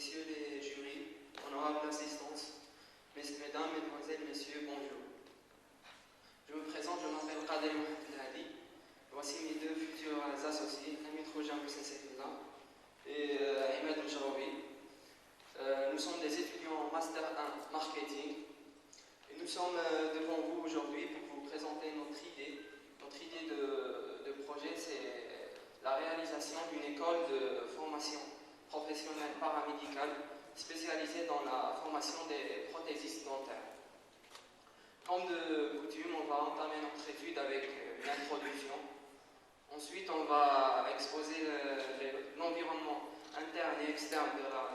messieurs les jurys, honorable assistance, mesdames, mesdemoiselles, messieurs, bonjour. Je me présente, je m'appelle Qader Mohamed Hadi. Voici mes deux futurs associés, Hamid Khouja Moussensefillah et Ahmed Mjarawi. Nous sommes des étudiants en Master 1 Marketing et nous sommes devant vous aujourd'hui pour vous présenter notre idée. Notre idée de projet, c'est la réalisation d'une école de formation professionnelle paramédicale spécialisée dans la formation des prothésistes dentaires. Comme de coutume, on va entamer notre étude avec une introduction. Ensuite, on va exposer l'environnement interne et externe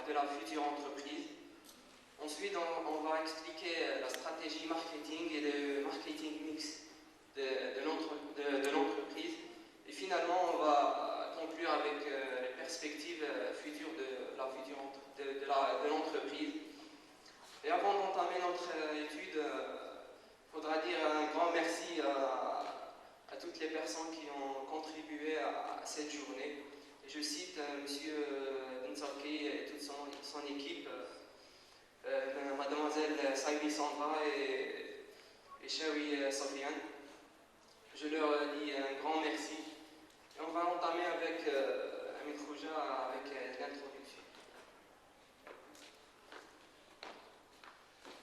de la future entreprise. Ensuite, on va expliquer la stratégie marketing et le marketing mix de l'entreprise. Et finalement, on va conclure avec les perspectives futures de l'entreprise. Et avant d'entamer notre étude, il faudra dire un grand merci à toutes les personnes qui ont contribué à cette journée. Et je cite M. Bensarki et toute son équipe, Mademoiselle Saïbi Sandra et Chawi Sofiane. Je leur dis un grand merci. Et on va entamer avec Hamid Khouja avec l'introduction.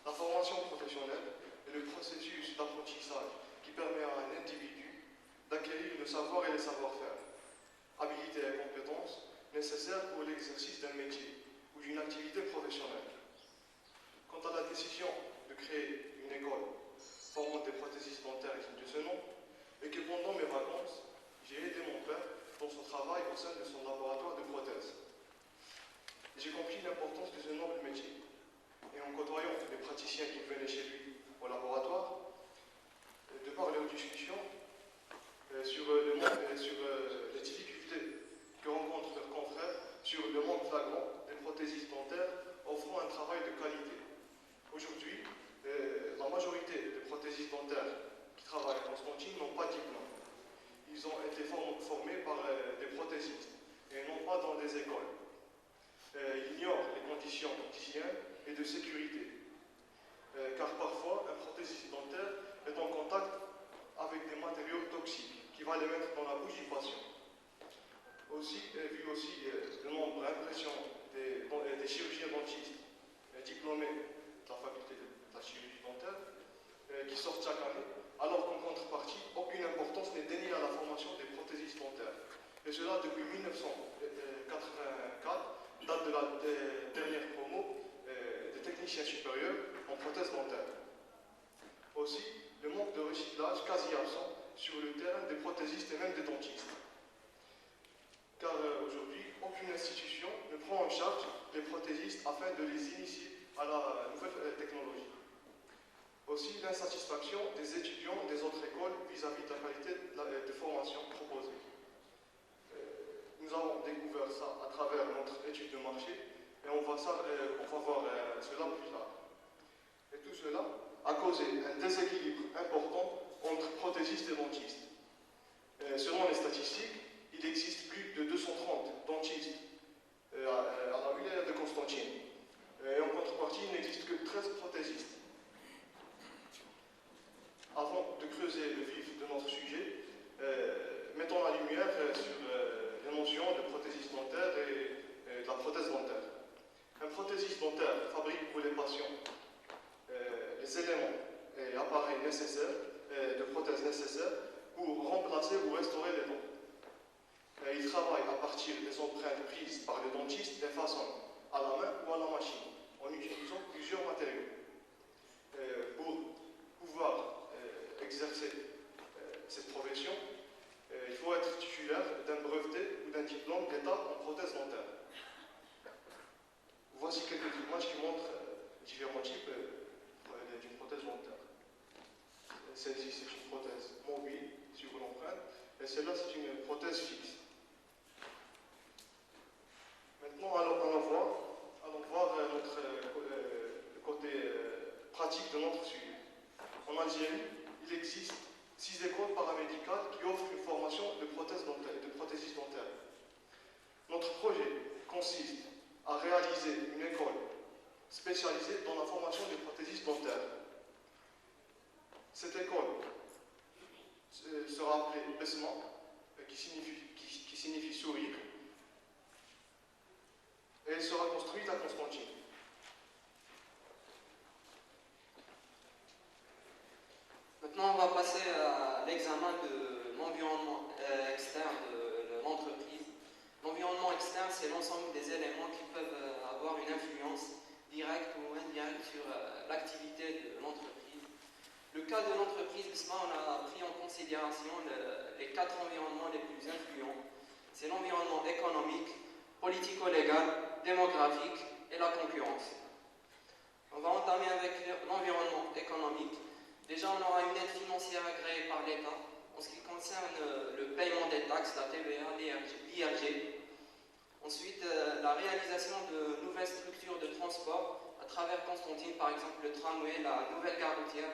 La formation professionnelle est le processus d'apprentissage qui permet à un individu d'acquérir le savoir et le savoir-faire, habilités et compétences nécessaires pour l'exercice d'un métier ou d'une activité professionnelle. Quant à la décision de créer une école formant des prothésistes dentaires de ce nom, et que pendant mes vacances, j'ai aidé mon père dans son travail au sein de son laboratoire de prothèses. J'ai compris l'importance de ce noble métier. Et en côtoyant les praticiens qui venaient chez lui au laboratoire, de par leurs discussions sur les difficultés que rencontrent leurs confrères sur le manque flagrant des prothésistes dentaires offrant un travail de qualité. Aujourd'hui, la majorité des prothésistes dentaires qui travaillent à Constantine n'ont pas de diplôme. Ils ont été formés par des prothésistes et non pas dans des écoles. Ils ignorent les conditions d'hygiène et de sécurité. Car parfois, un prothésiste dentaire est en contact avec des matériaux toxiques qui va les mettre dans la bouche du patient. Vu aussi le nombre impressionnant des chirurgiens dentistes diplômés de la faculté de la chirurgie dentaire qui sortent chaque année, alors qu'en contrepartie, aucune importance n'est déniée à la formation des prothésistes dentaires. Et cela depuis 1984, date de la dernière promo des techniciens supérieurs en prothèses dentaires. Aussi, le manque de recyclage quasi absent sur le terrain des prothésistes et même des dentistes. Car aujourd'hui, aucune institution ne prend en charge les prothésistes afin de les initier à la nouvelle technologie. Aussi, l'insatisfaction des étudiants des autres écoles vis-à-vis de la qualité de formation proposée. Nous avons découvert ça à travers notre étude de marché et on va voir cela plus tard. Et tout cela a causé un déséquilibre important entre prothésistes et dentistes. Selon les statistiques, il existe plus de 230 dentistes à la wilaya de Constantine. Et en contrepartie, il n'existe que 13 prothésistes. Avant de creuser le vif de notre sujet, mettons la lumière sur les notions de prothésiste dentaire et de la prothèse dentaire. Un prothésiste dentaire fabrique pour les patients les éléments et appareils nécessaires, de prothèses nécessaires pour remplacer ou restaurer les dents. Il travaille à partir des empreintes prises par le dentiste et façonne à la main ou à la machine en utilisant plusieurs matériaux. Pour pouvoir exercer cette profession, il faut être titulaire d'un brevet ou d'un diplôme d'État en prothèse dentaire. Voici quelques images qui montrent différents types d'une prothèse dentaire. Celle-ci, c'est une prothèse mobile, sur l'empreinte, et celle-là, c'est une prothèse fixe. Maintenant, allons voir le côté pratique de notre sujet. En Algérie, il existe 6 écoles paramédicales qui offrent une formation de prothésiste dentaire. Notre projet consiste a réalisé une école spécialisée dans la formation des prothésistes dentaires. Cette école sera appelée BESMA, qui signifie sourire, et elle sera construite à Constantine. Maintenant, on va passer à l'examen de l'environnement externe de l'entreprise. L'environnement externe, c'est l'ensemble des éléments qui peuvent avoir une influence directe ou indirecte sur l'activité de l'entreprise. Le cas de l'entreprise BESMA, on a pris en considération les 4 environnements les plus influents. C'est l'environnement économique, politico-légal, démographique et la concurrence. On va entamer avec l'environnement économique. Déjà, on aura une aide financière agréée par l'État en ce qui concerne le paiement des taxes, la TVA, l'IRG. Ensuite, la réalisation de nouvelles structures de transport à travers Constantine, par exemple le tramway, la nouvelle gare routière.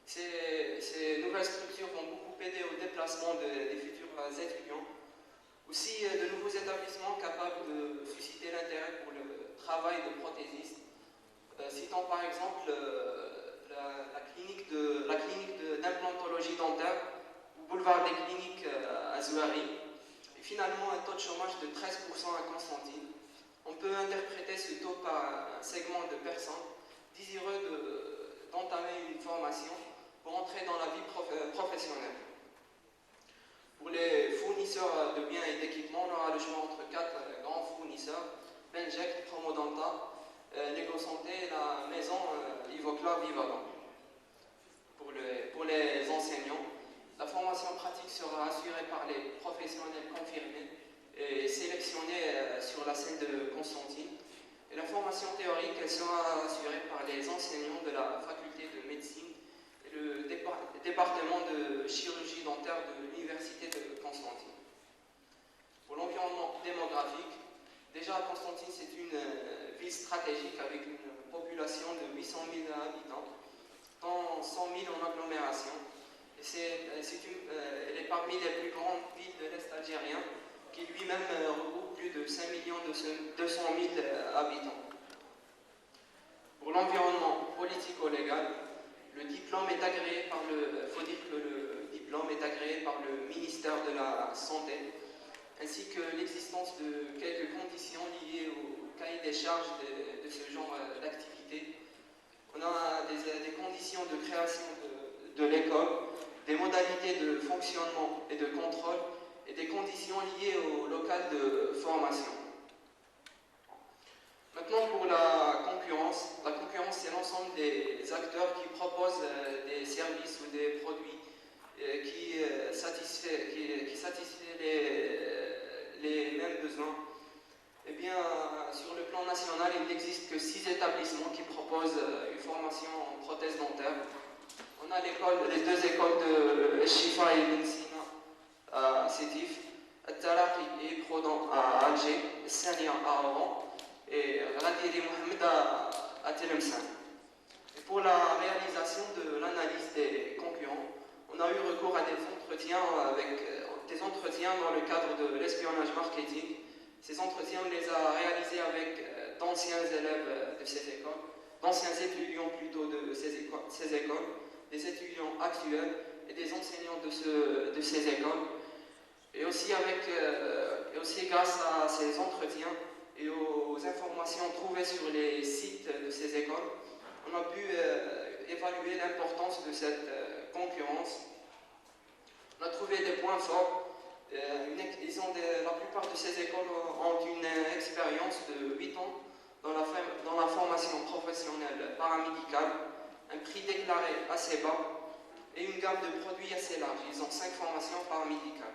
Ces nouvelles structures vont beaucoup aider au déplacement des futurs étudiants. Aussi, de nouveaux établissements capables de susciter l'intérêt pour le travail de prothésistes. Citons par exemple la clinique d'implantologie dentaire au boulevard des cliniques à Zouari. Et finalement, un taux de chômage de 13% à Constantine. On peut interpréter ce taux par un segment de personnes désireux d'entamer une formation pour entrer dans la vie professionnelle. Pour les fournisseurs de biens et d'équipements, on aura le choix entre 4 grands fournisseurs: Benject, Promodenta, Lego Santé et la maison Ivoclar Vivaban. Pour les enseignants, la formation pratique sera assurée par les professionnels confirmés et sélectionnés sur la scène de Constantine. Et la formation théorique, elle sera assurée par les enseignants de la faculté de médecine et le département de chirurgie dentaire de l'université de Constantine. Pour l'environnement démographique, déjà Constantine c'est une ville stratégique avec une population de 800 000 habitants, dont 100 000 en agglomération. Elle est parmi les plus grandes villes de l'Est algérien, qui lui-même regroupe plus de 5 200 000 habitants. Pour l'environnement politico-légal, le diplôme est agréé par faut dire que le diplôme est agréé par le ministère de la Santé, ainsi que l'existence de quelques conditions liées au cahier des charges de ce genre d'activité. On a des conditions de création de l'école, des modalités de fonctionnement et de contrôle, et des conditions liées au local de formation. Maintenant, pour la concurrence c'est l'ensemble des acteurs qui proposent des services ou des produits qui satisfait les mêmes besoins. Eh bien, sur le plan national, il n'existe que 6 établissements qui proposent une formation en prothèse dentaire. On a les 2 écoles de Shifa et Ben Sina à Sétif, Al-Taraqi et Prodan à Alger, Sania à Oran et Radiri Mohamed à Tlemcen. Et pour la réalisation de l'analyse des concurrents, on a eu recours à des entretiens dans le cadre de l'espionnage marketing. Ces entretiens, on les a réalisés avec d'anciens élèves de ces écoles, d'anciens étudiants plutôt de ces écoles, des étudiants actuels et des enseignants de ces écoles. Et aussi grâce à ces entretiens et aux informations trouvées sur les sites de ces écoles, on a pu évaluer l'importance de cette concurrence. On a trouvé des points forts. La plupart de ces écoles ont une expérience de 8 ans dans la formation professionnelle paramédicale, un prix déclaré assez bas et une gamme de produits assez large. Ils ont 5 formations paramédicales.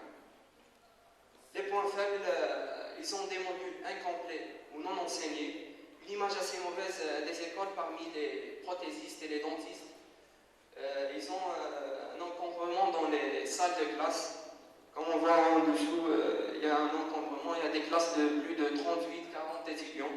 Les points faibles, ils ont des modules incomplets ou non enseignés, une image assez mauvaise des écoles parmi les prothésistes et les dentistes. Ils ont un encombrement dans les salles de classe. Comme on voit en dessous, il y a un encombrement, il y a des classes de plus de 38-40 étudiants.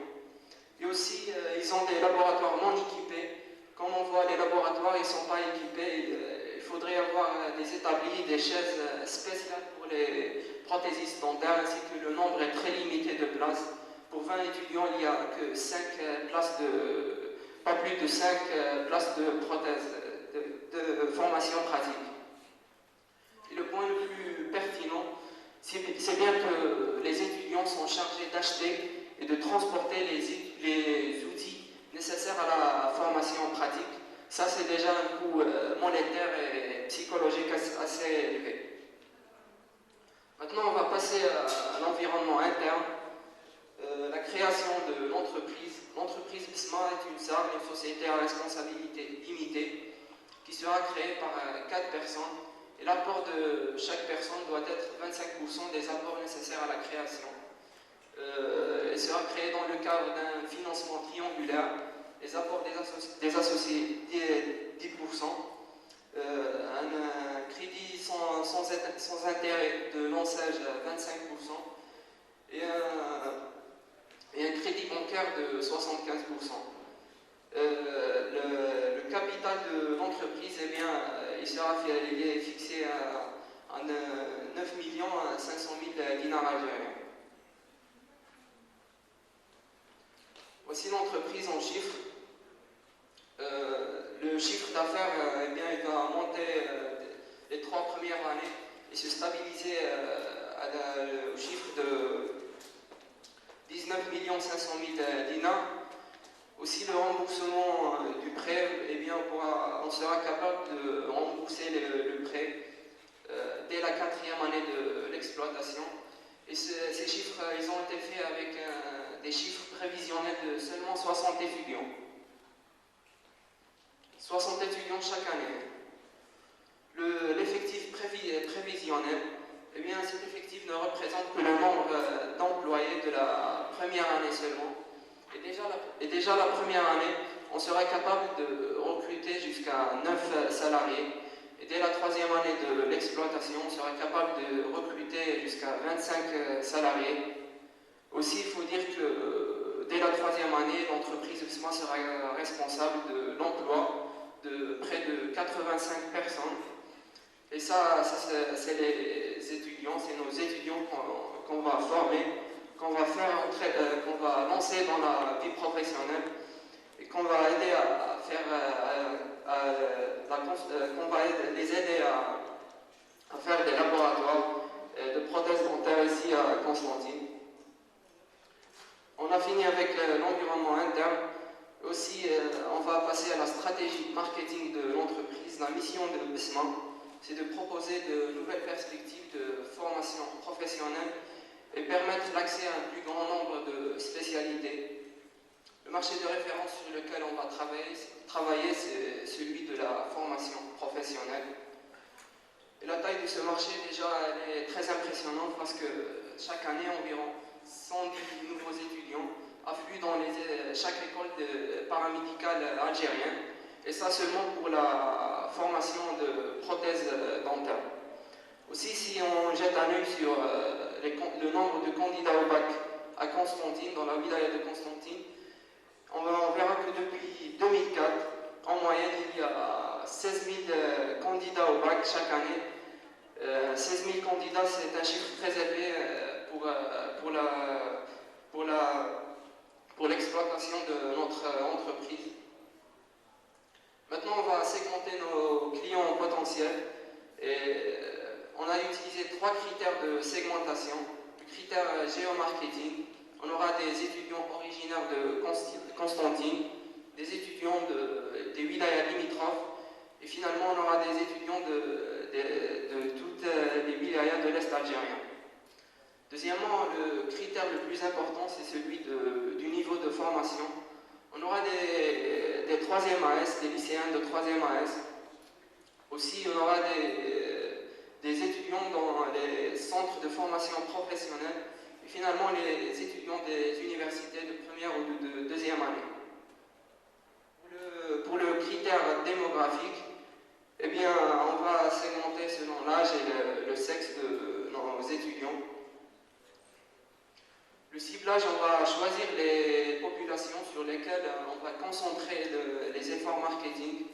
Et aussi, ils ont des laboratoires non équipés. Comme on voit, les laboratoires, ils ne sont pas équipés. Il faudrait avoir des établis, des chaises spéciales pour les prothésistes dentaires, ainsi que le nombre est très limité de places. pour 20 étudiants, il n'y a que pas plus de 5 places de prothèse, de formation pratique. Et le point le plus pertinent, c'est bien que les étudiants sont chargés d'acheter et de transporter les outils nécessaires à la formation pratique. Ça, c'est déjà un coût monétaire et psychologique assez élevé. Maintenant, on va passer à l'environnement interne. La création de l'entreprise. L'entreprise BISMA est une SAR, une société à responsabilité limitée, qui sera créée par 4 personnes. Et l'apport de chaque personne doit être 25% des apports nécessaires à la création. Elle sera créée dans le cadre d'un financement triangulaire. Les apports des associés 10%, un crédit sans intérêt de lançage à 25% et un crédit bancaire de 75%. Le capital de l'entreprise, eh bien, il est fixé à 9 500 000 dinars algériens. Voici l'entreprise en chiffres. Le chiffre d'affaires, eh bien, il va monter les 3 premières années et se stabiliser au chiffre de 19 500 000 dinars. Aussi, le remboursement du prêt, eh bien, on sera capable de rembourser le prêt dès la 4e année de l'exploitation. Et ces chiffres, ils ont été faits avec des chiffres prévisionnels de seulement 60 étudiants. 60 étudiants chaque année. L'effectif prévisionnel, eh bien, cet effectif ne représente que le nombre d'employés de la première année seulement. Et déjà la première année, on sera capable de recruter jusqu'à 9 salariés. Et dès la 3e année de l'exploitation, on sera capable de recruter jusqu'à 25 salariés. Aussi, il faut dire que dès la 3e année, l'entreprise BISMA sera responsable de l'emploi de près de 85 personnes. Et ça c'est les étudiants, c'est nos étudiants qu'on va former, qu'on va lancer dans la vie professionnelle et qu'on va aider à faire, qu'on va les aider à faire des laboratoires de prothèses dentaires ici à Constantine. On a fini avec l'environnement interne. Aussi, on va passer à la stratégie marketing de l'entreprise. La mission de BISMA, c'est de proposer de nouvelles perspectives de formation professionnelle et permettre l'accès à un plus grand nombre de spécialités. Le marché de référence sur lequel on va travailler c'est celui de la formation professionnelle. Et la taille de ce marché, déjà, elle est très impressionnante parce que chaque année, environ 110 nouveaux étudiants affluent dans chaque école paramédicale algérienne. Et ça seulement pour la formation de prothèses dentaires. Aussi, si on jette un œil sur le nombre de candidats au bac à Constantine, dans la wilaya de Constantine, on verra que depuis 2004, en moyenne, il y a 16 000 candidats au bac chaque année. 16 000 candidats, c'est un chiffre très élevé pour l'exploitation de notre entreprise. Maintenant, on va segmenter nos clients potentiels et on a utilisé 3 critères de segmentation. Le critère géomarketing, on aura des étudiants originaires de Constantine, des étudiants des wilayas limitrophes et finalement on aura des étudiants de toutes les wilayas de l'Est algérien. Deuxièmement, le critère le plus important, c'est celui du niveau de formation. On aura des 3e AS, des lycéens de 3e AS. Aussi, on aura des étudiants dans les centres de formation professionnelle et finalement les étudiants des universités de première ou de deuxième année. Pour le critère démographique, eh bien, on va segmenter selon l'âge et le sexe de nos étudiants. Le ciblage, on va choisir les populations sur lesquelles on va concentrer les efforts marketing.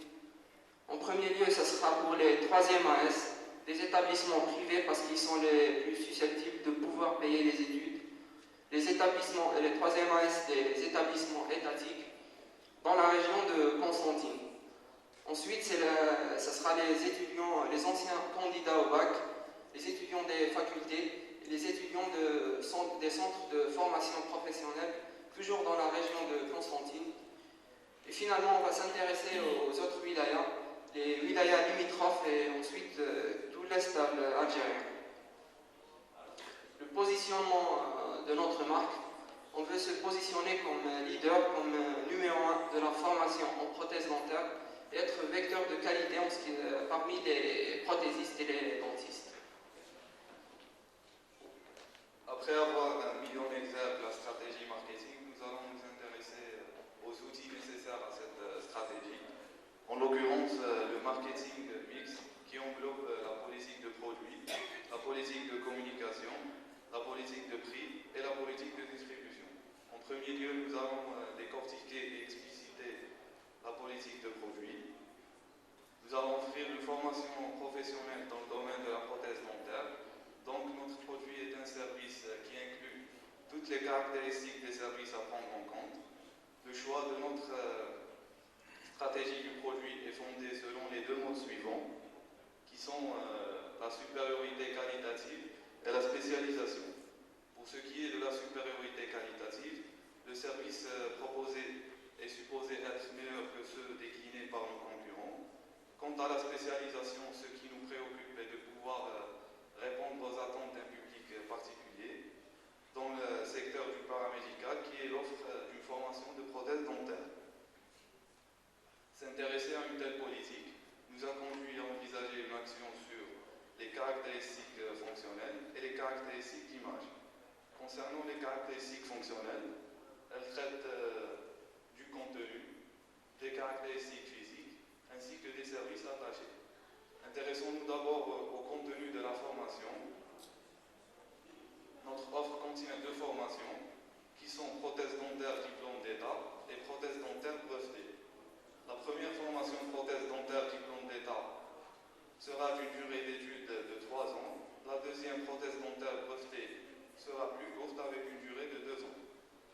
En premier lieu, ce sera pour les 3e AS, des établissements privés parce qu'ils sont les plus susceptibles de pouvoir payer les études. les établissements et les 3e AS des établissements étatiques dans la région de Constantine. Ensuite, ce sera les étudiants, les anciens candidats au bac, les étudiants des facultés et les étudiants des centres de formation professionnelle, toujours dans la région de Constantine. Et finalement, on va s'intéresser aux autres wilayas, les wilayas limitrophes et ensuite tout l'Est algérien. Le positionnement de notre marque, on veut se positionner comme leader, comme numéro 1 de la formation en prothèse dentaire et être vecteur de qualité parmi les prothésistes et les dentistes. Après avoir mis en exergue la stratégie marketing, nous allons nous intéresser aux outils nécessaires à cette stratégie. En l'occurrence, le marketing mix qui englobe la politique de produit, la politique de communication, la politique de prix et la politique de distribution. En premier lieu, nous allons décortiquer et expliciter la politique de produit. Nous allons offrir une formation professionnelle dans le domaine de la prothèse dentaire. Donc, notre produit est un service qui inclut toutes les caractéristiques des services à prendre en compte. Le choix de notre stratégie du produit est fondé selon les 2 modes suivants, qui sont la supériorité qualitative et la spécialisation. Pour ce qui est de la supériorité qualitative, le service proposé est supposé être meilleur que ceux déclinés par nos concurrents. Quant à la spécialisation, ce qui nous préoccupe est de pouvoir répondre aux attentes d'un public particulier dans le secteur du paramédical qui est l'offre d'une formation de prothèse dentaire. S'intéresser à une telle politique nous a conduit à envisager une action sur les caractéristiques fonctionnelles et les caractéristiques d'image. Concernant les caractéristiques fonctionnelles, elles traitent du contenu, des caractéristiques physiques ainsi que des services attachés. Intéressons-nous d'abord au contenu de la formation. Notre offre contient 2 formations qui sont prothèse dentaire diplôme d'État et prothèse dentaire brevetée. La première formation prothèse dentaire diplôme d'État sera d'une durée d'études de 3 ans. La deuxième prothèse dentaire brevetée sera plus courte avec une durée de 2 ans.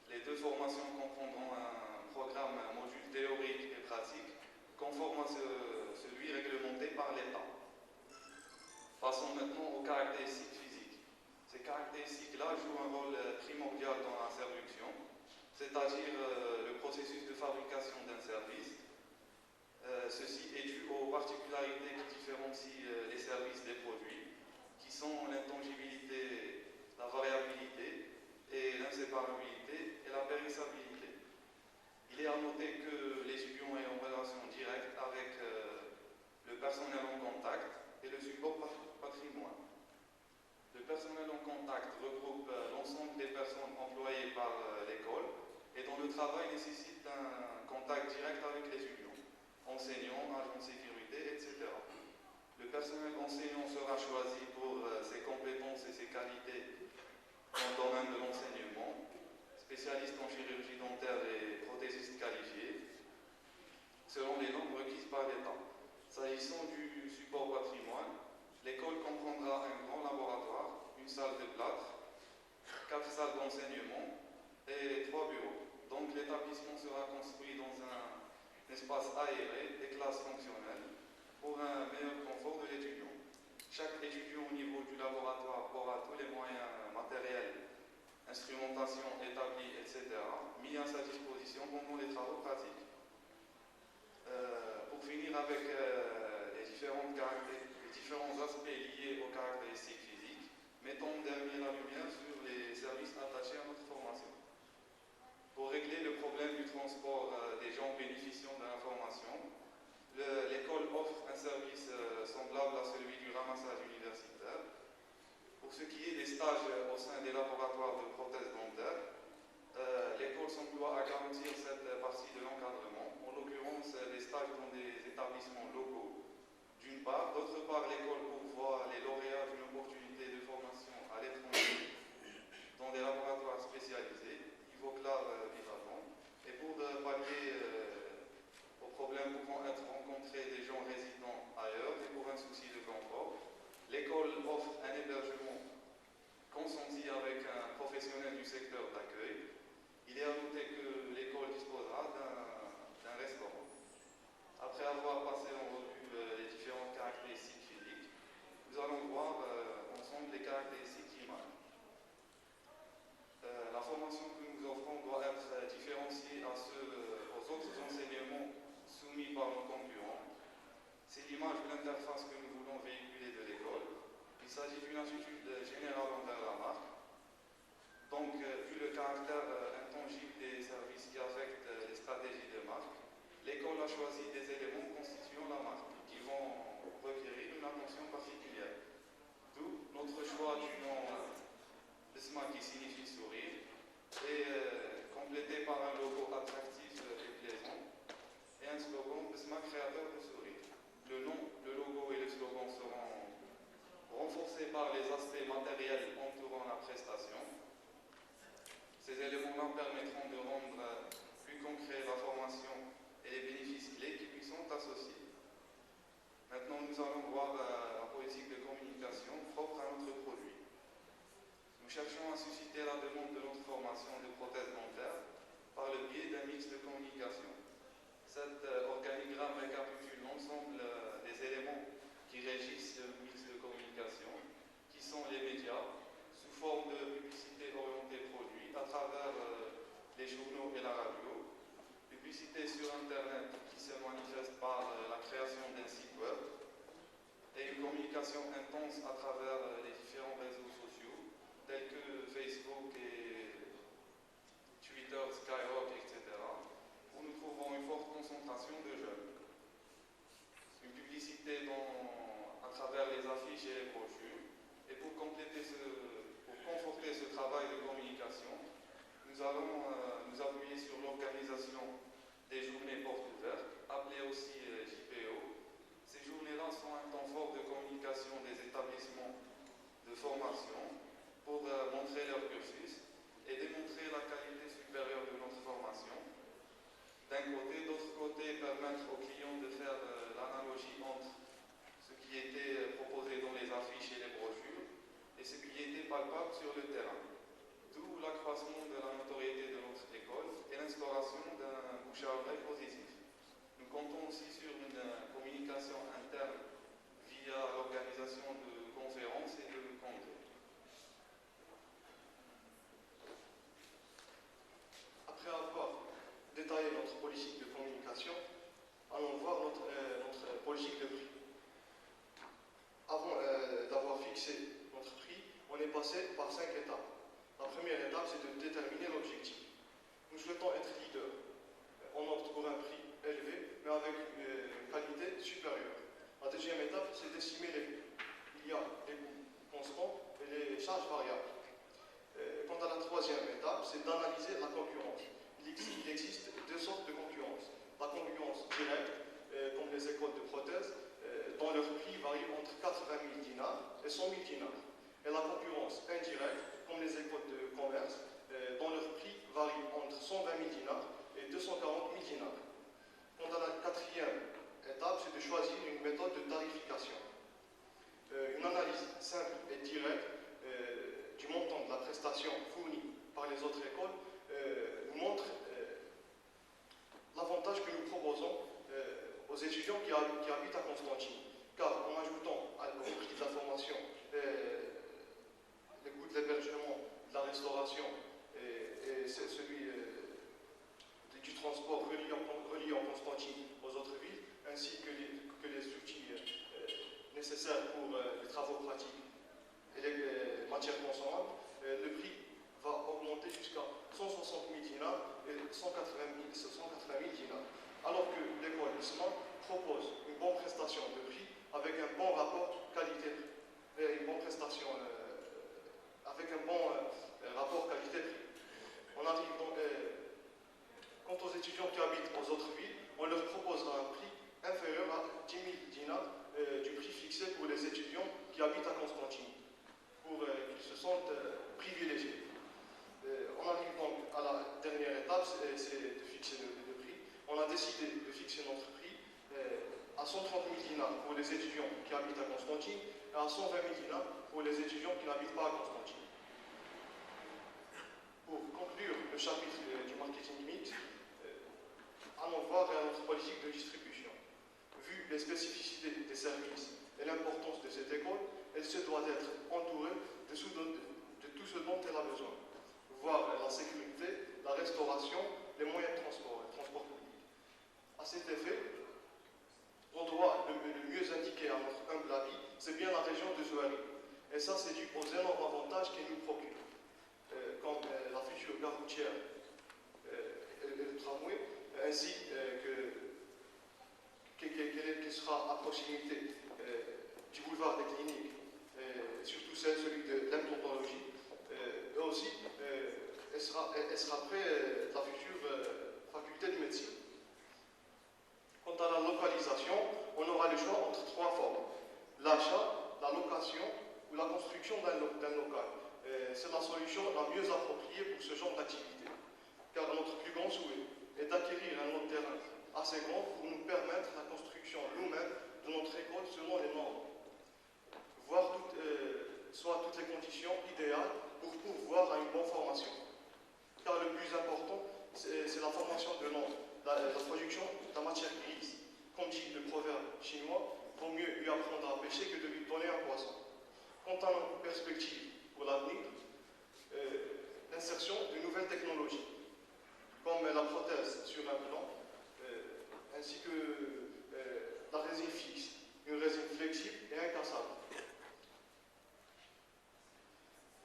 Les 2 formations comprendront un programme, un module théorique et pratique conforme à celui réglementé par l'État. Passons maintenant aux caractéristiques physiques. Ces caractéristiques-là jouent un rôle primordial dans la séduction, c'est-à-dire le processus de fabrication d'un service. Ceci est dû aux particularités qui différencient les services des produits, qui sont l'intangibilité, la variabilité et l'inséparabilité et la périssabilité. Il est à noter que l'étudiant est en relation directe avec le personnel en contact et le support patrimoine. Le personnel en contact regroupe l'ensemble des personnes employées par l'école et dont le travail nécessite un contact direct avec l'étudiant, enseignants, agents de sécurité, etc. Le personnel enseignant sera choisi pour ses compétences et ses qualités dans le domaine de l'enseignement, spécialiste en chirurgie dentaire et prothésiste qualifié, selon les normes requises par l'État. S'agissant du support patrimoine, l'école comprendra un grand laboratoire, une salle de plâtre, 4 salles d'enseignement et 3 bureaux. Donc l'établissement sera construit dans un espace aéré et classes fonctionnelles pour un meilleur confort de l'étudiant. Chaque étudiant au niveau du laboratoire aura tous les moyens matériels, instrumentation établie, etc., mis à sa disposition a choisi des éléments constituant la marque qui vont requérir une attention particulière. D'où notre choix du nom Besma qui signifie sourire et complété par un logo attractif et plaisant et un slogan Besma créateur de sourire. Le nom, le logo et le slogan seront renforcés par les aspects matériels entourant la prestation. Ces éléments-là permettront de rendre plus concret la formation et les bénéfices clés qui lui sont associés. Maintenant, nous allons voir la politique de communication propre à notre produit. Nous cherchons à susciter la demande de notre formation de prothèses dentaires par le biais d'un mix de communication. Cet organigramme récapitule l'ensemble des éléments qui régissent le mix de communication, qui sont les médias, sous forme de publicité orientée produit à travers les journaux et la radio, publicité sur Internet qui se manifeste par la création d'un site web et une communication intense à travers les différents réseaux sociaux tels que Facebook et Twitter, Skyrock, etc., où nous trouvons une forte concentration de jeunes. Une publicité à travers les affiches et les brochures. Et pour conforter ce travail de communication, nous allons nous appuyer sur l'organisation des journées portes ouvertes, appelées aussi JPO. Ces journées-là sont un temps fort de communication des établissements de formation pour montrer leur cursus et démontrer la qualité supérieure de notre formation. D'un côté, d'autre côté, permettre aux clients de faire l'analogie entre ce qui était proposé dans les affiches et les brochures et ce qui était palpable sur le terrain. D'où l'accroissement de la notoriété de notre école et l'instauration d'un bouche à oreille positif. Nous comptons aussi sur une communication interne via l'organisation de conférences et de congrès. Après avoir détaillé notre politique de communication, allons voir notre politique de prix. Avant d'avoir fixé notre prix, on est passé par 5 étapes. La première étape, c'est de déterminer l'objectif. Nous souhaitons être leader. On opte pour un prix élevé, mais avec une qualité supérieure. La deuxième étape, c'est d'estimer les coûts. Il y a les coûts constants et les charges variables. Quant à la troisième étape, c'est d'analyser la concurrence. Il existe deux sortes de concurrence. La concurrence directe, comme les écoles de prothèses, dont leur prix varie entre 80 000 dinars et 100 000 dinars. Et la concurrence indirecte, comme les écoles de commerce, dont leur prix varie entre 120 000 dinars et 240 000 dinars. Quant à la quatrième étape, c'est de choisir une méthode de tarification. Une analyse simple et directe du montant de la prestation fournie par les autres écoles nous montre l'avantage que nous proposons aux étudiants qui habitent à Constantine. Car en ajoutant au prix de la formation les coûts de l'hébergement, de la restauration et celui du transport reliant Constantine aux autres villes, ainsi que les outils nécessaires pour les travaux pratiques et les matières consommables, le prix va augmenter jusqu'à 160 000 dinars et 180 000 dinars. Alors que l'école Besma propose une bonne prestation de prix avec un bon rapport qualité-prix. Une bonne prestation avec un bon rapport qualité-prix. On arrive donc, quant aux étudiants qui habitent aux autres villes, on leur proposera un prix inférieur à 10 000 dinars du prix fixé pour les étudiants qui habitent à Constantine, pour qu'ils se sentent privilégiés. On arrive donc à la dernière étape, c'est de fixer le prix. On a décidé de fixer notre prix à 130 000 dinars pour les étudiants qui habitent à Constantine et à 120 000 dinars pour les étudiants qui n'habitent pas à Constantine. Pour conclure le chapitre du marketing mix, allons voir notre politique de distribution. Vu les spécificités des services et l'importance de cette école, elle se doit d'être entourée de tout ce dont elle a besoin, voire la sécurité, la restauration, les moyens de transport public. À cet effet, l'endroit le mieux indiqué à notre humble avis, c'est bien la région de Zouari. Et ça, c'est dû aux énormes avantages qu'elle nous procure, comme la future gare routière et le tramway, ainsi que proximité du boulevard des cliniques, et surtout celui de l'implantologie. Et aussi, elle sera près de la future faculté de médecine. Quant à la localisation, on aura le choix entre trois formes: l'achat, la location ou la construction d'un local. C'est la solution la mieux appropriée pour ce genre d'activité, car notre plus grand souhait est d'acquérir un autre terrain assez grand pour nous permettre la construction nous-mêmes de notre école selon les normes, voire soit toutes les conditions idéales pour pourvoir à une bonne formation. Car le plus important, c'est la formation de l'homme, la production de la matière grise. Comme dit le proverbe chinois, vaut mieux lui apprendre à pêcher que de lui donner un poisson. Quant à nos perspectives pour l'avenir, l'insertion de nouvelles technologies, comme la prothèse sur implant, ainsi que la résine fixe, une résine flexible et incassable,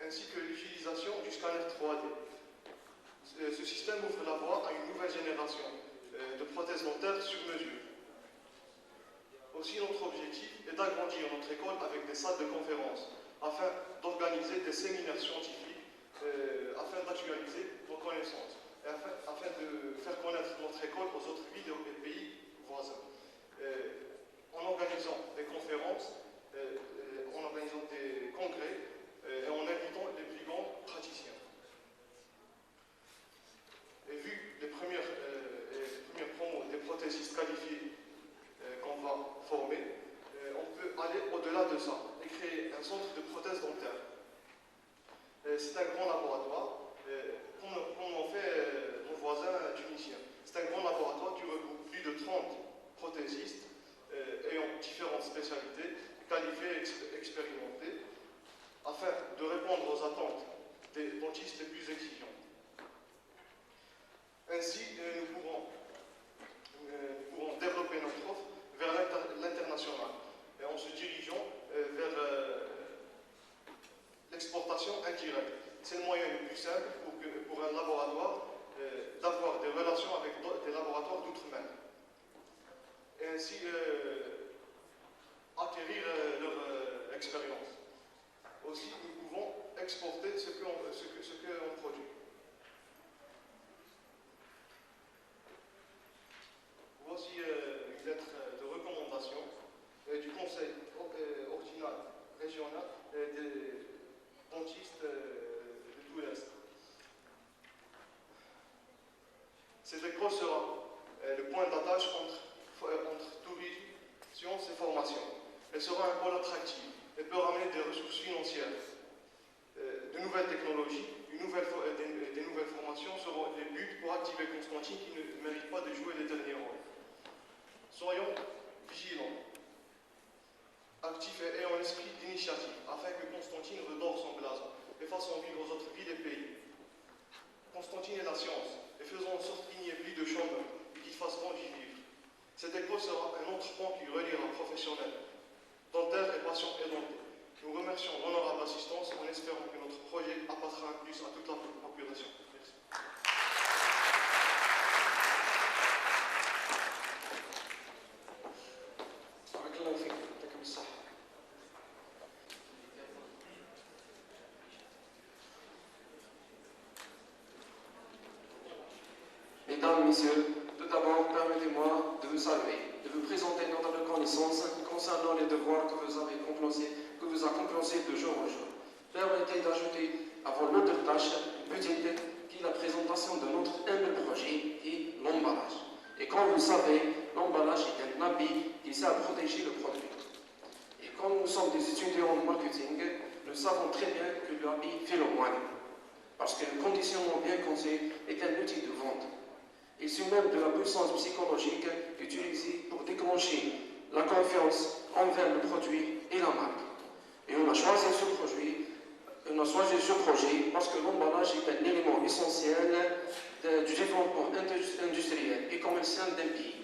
ainsi que l'utilisation du scanner 3D. Ce système ouvre la voie à une nouvelle génération de prothèses dentaires sur mesure. Aussi, notre objectif est d'agrandir notre école avec des salles de conférences, afin d'organiser des séminaires scientifiques, afin d'actualiser nos connaissances, et afin de faire connaître notre école aux autres villes et pays voisins. En organisant des conférences, en organisant des congrès, et en invitant les plus grands praticiens. Et vu les premières promos des prothésistes qualifiés qu'on va former, on peut aller au-delà de ça et créer un centre de prothèses dentaires. C'est un grand laboratoire, comme l'ont fait nos voisins tunisiens. C'est un grand laboratoire qui regroupe plus de 30 prothésistes ayant différentes spécialités, qualifiés et expérimentés, afin de répondre aux attentes des dentistes les plus exigeants. Ainsi, nous pourrons développer notre offre vers l'international, et en se dirigeant vers l'exportation indirecte. C'est le moyen le plus simple pour un laboratoire d'avoir des relations avec des laboratoires d'outre-mer, et ainsi acquérir leur expérience. Aussi, nous pouvons exporter ce que l'on produit. Voici une lettre de recommandation du Conseil ordinal régional des dentistes de tout l'Est. Cette école sera le point d'attache entre tourisme, sciences et formation. Elle sera un pôle attractif et peut ramener des ressources financières, de nouvelles technologies, des nouvelles formations seront les buts pour activer Constantine qui ne mérite pas de jouer les derniers rôles. Soyons vigilants, actifs et ayant un esprit d'initiative, afin que Constantine redore son blason et fasse envie aux autres villes et pays. Constantine est la science, et faisons en sorte qu'il n'y ait plus de chômeurs et qu'il fasse bon d'y vivre. Cette école sera un autre pont qui reliera professionnels, dentaires et patients édentés. Nous remercions l'honorable assistance en espérant que notre projet apportera un plus à toute la population. Merci. Mesdames, Messieurs, tout d'abord, permettez-moi de vous saluer, de vous présenter notre reconnaissance concernant les devoirs que vous accomplissez de jour en jour. Permettez d'ajouter avant l'autre tâche petite qui est la présentation de notre humble projet et l'emballage. Et comme vous le savez, l'emballage est un habit qui sert à protéger le produit. Et comme nous sommes des étudiants en marketing, nous savons très bien que l'habit fait le moine. Parce que le conditionnement bien conseillé est un outil de vente. Il s'agit même de la puissance psychologique utilisée pour déclencher la confiance envers le produit et la marque. Et on a choisi ce projet parce que l'emballage est un élément essentiel du développement industriel et commercial d'un pays.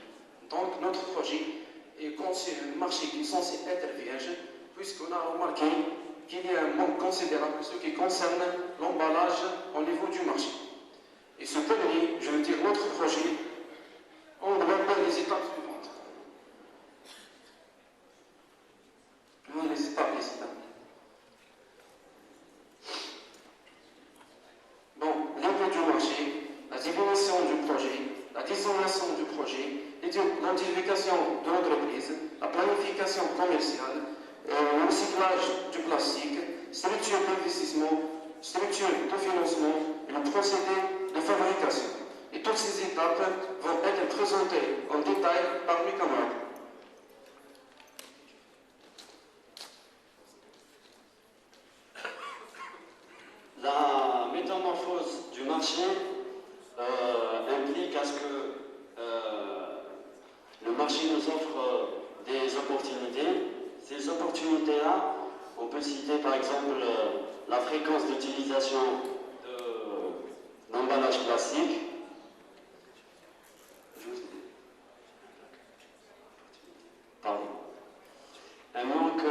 Donc notre projet est conçu un marché qui est censé être vierge, puisqu'on a remarqué qu'il y a un manque considérable en ce qui concerne l'emballage au niveau du marché. Et ce dernier, je veux dire notre projet, on doit faire les étapes suivantes. destination du projet, l'identification de l'entreprise, la planification commerciale, le recyclage du plastique, structure d'investissement, structure de financement et le procédé de fabrication. Et toutes ces étapes vont être présentées en détail par mes camarades. La métamorphose du marché implique à ce que le marché nous offre des opportunités. Ces opportunités-là, on peut citer par exemple la fréquence d'utilisation d'emballage plastique. Pardon. Un manque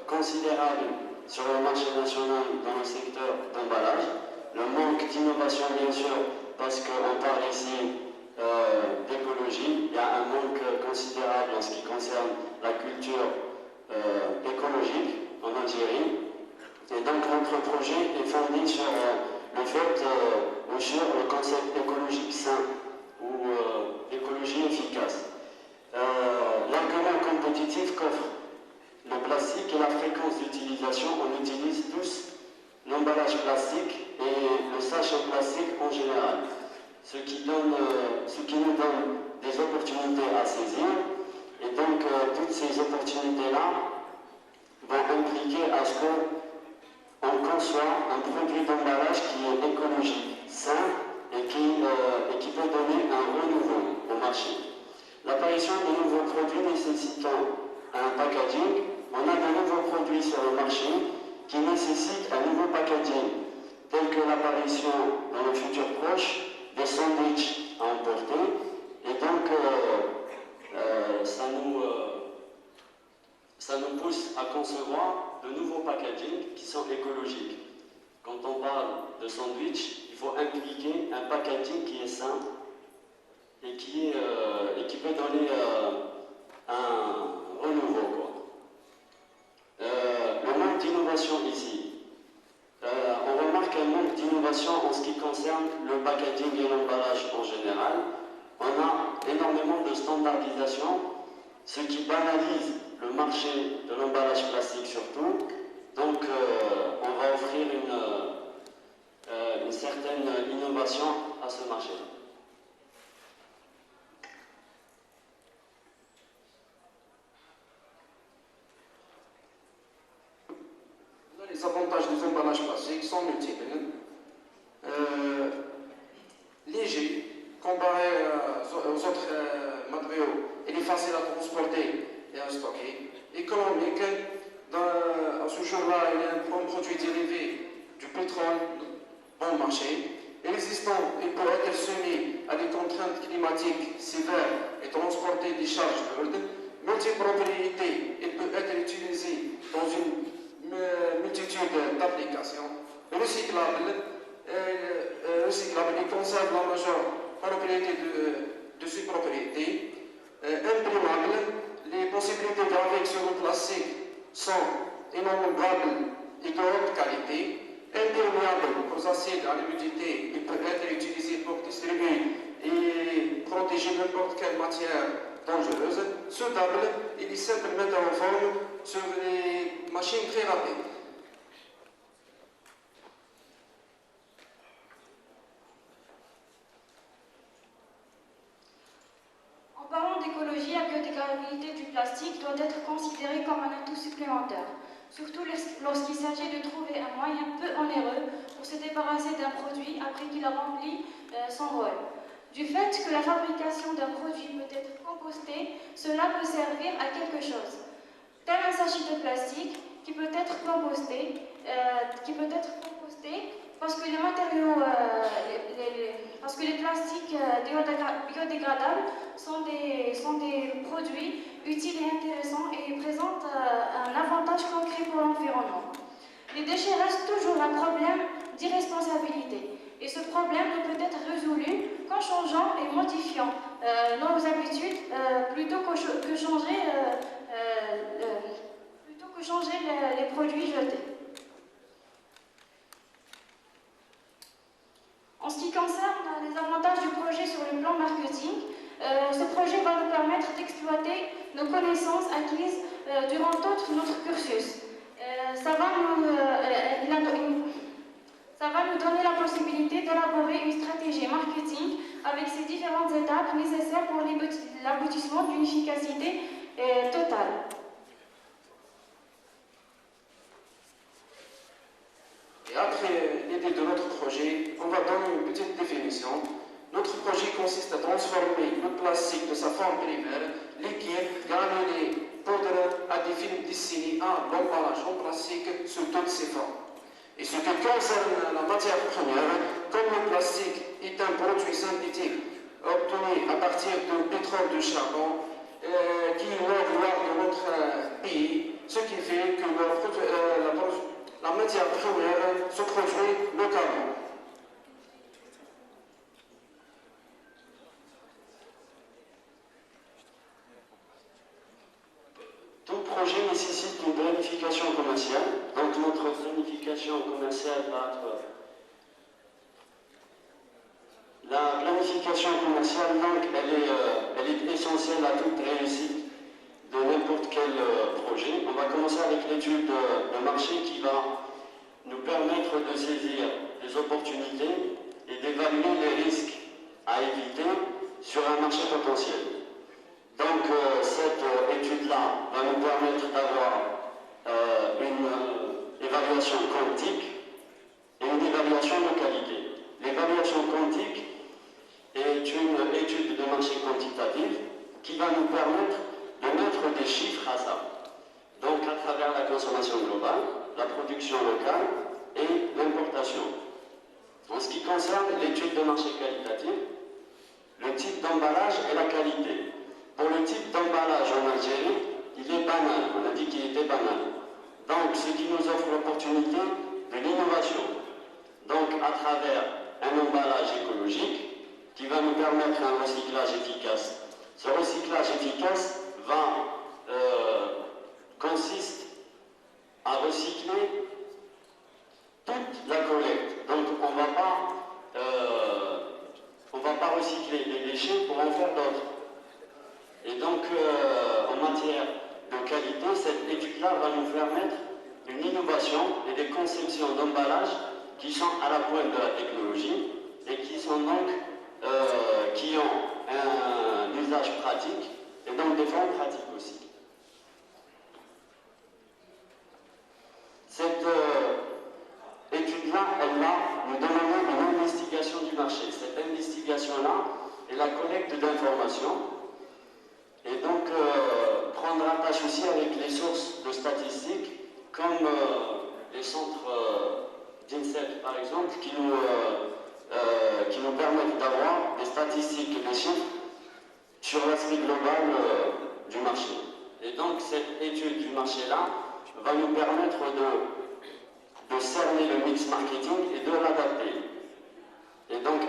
considérable sur le marché national dans le secteur d'emballage, le manque d'innovation bien sûr, parce qu'on parle ici d'écologie, il y a un manque considérable en ce qui concerne la culture écologique en Algérie. Et donc notre projet est fondé sur le fait, ou sur le concept écologique sain ou écologie efficace. L'argument compétitif qu'offre le plastique et la fréquence d'utilisation, on utilise tous l'emballage plastique et le sachet plastique en général, ce qui nous donne des opportunités à saisir. Et donc toutes ces opportunités-là vont impliquer à ce qu'on conçoit un produit d'emballage qui est écologique, sain et qui peut donner un renouveau au marché. L'apparition de nouveaux produits nécessitant un packaging, on a de nouveaux produits sur le marché qui nécessitent un nouveau packaging, tel que l'apparition dans le futur proche des sandwichs à emporter. Et donc, ça nous pousse à concevoir de nouveaux packaging qui sont écologiques. Quand on parle de sandwich, il faut impliquer un packaging qui est sain et qui peut donner un renouveau, quoi. Le manque d'innovation ici. On remarque un manque d'innovation en ce qui concerne le packaging et l'emballage en général. On a énormément de standardisation, ce qui banalise le marché de l'emballage plastique surtout. Donc on va offrir une certaine innovation à ce marché. Les avantages des emballages plastiques sont multiples. Léger, comparé aux autres matériaux, il est facile à transporter et à stocker. Économique, à ce jour-là, il est un produit dérivé du pétrole bon marché. Et résistant, il peut être soumis à des contraintes climatiques sévères et transporter des charges lourdes. Multipropriété, il peut être utilisé dans une multitude d'applications. Recyclable, il conserve la majeure propriété de ses propriétés. Imprimable, les possibilités graphées sur le plastique sont innombrables et de haute qualité. Imperméable aux acides, à l'humidité, il peut être utilisé pour distribuer et protéger n'importe quelle matière dangereuse. Soudable, il est simple de mettre en forme sur les machines très rapides. En parlant d'écologie, la biodégradabilité du plastique doit être considérée comme un atout supplémentaire, surtout lorsqu'il s'agit de trouver un moyen peu onéreux pour se débarrasser d'un produit après qu'il a rempli son rôle. Du fait que la fabrication d'un produit peut être compostée, cela peut servir à quelque chose. Tel un sachet de plastique qui peut être composté, parce que les matériaux, parce que les plastiques biodégradables sont des produits utiles et intéressants et présentent un avantage concret pour l'environnement. Les déchets restent toujours un problème d'irresponsabilité. Et ce problème ne peut être résolu qu'en changeant et modifiant nos habitudes plutôt que changer les produits jetés. En ce qui concerne les avantages du projet sur le plan Ce projet va nous permettre d'exploiter nos connaissances acquises durant tout notre cursus. Ça va nous donner la possibilité d'élaborer une stratégie marketing avec ces différentes étapes nécessaires pour l'aboutissement d'une efficacité totale. Et après l'idée de notre projet, on va donner une petite définition. Notre projet consiste à transformer le plastique de sa forme primaire, liquide, granulé, poudre, à des films destinés à l'emballage en plastique sous toutes ses formes. Et ce qui concerne la matière première, comme le plastique est un produit synthétique obtenu à partir de pétrole de charbon, qui est l'or de notre pays, ce qui fait que la matière première se produit localement. Tout projet nécessite une planification commerciale. Donc notre planification commerciale va être... La planification commerciale, donc, elle est essentielle à toute réussite de n'importe quel projet. On va commencer avec l'étude de marché qui va nous permettre de saisir les opportunités et d'évaluer les risques à éviter sur un marché potentiel. Donc cette étude-là va nous permettre d'avoir une évaluation quantique et une évaluation de qualité. L'évaluation quantique est une étude de marché quantitative qui va nous permettre de mettre des chiffres à ça. Donc à travers la consommation globale, la production locale et l'importation. En ce qui concerne l'étude de marché qualitatif, le type d'emballage et la qualité. Pour le type d'emballage en Algérie, il est banal. On a dit qu'il était banal. Donc, ce qui nous offre l'opportunité de l'innovation. Donc, à travers un emballage écologique qui va nous permettre un recyclage efficace. Ce recyclage efficace consiste à recycler toute la collecte. Donc, on ne va pas recycler les déchets pour en faire d'autres. Et donc, en matière de qualité, cette étude-là va nous permettre une innovation et des conceptions d'emballage qui sont à la pointe de la technologie et qui sont donc qui ont un usage pratique et donc des fins pratiques aussi. Cette étude-là, elle va nous demander une investigation du marché. Cette investigation-là est la collecte d'informations et donc prendre attache aussi avec les sources de statistiques comme les centres d'INSEP par exemple qui nous permettent d'avoir des statistiques et des chiffres sur l'aspect global du marché. Et donc cette étude du marché-là va nous permettre de cerner le mix marketing et de l'adapter. Et donc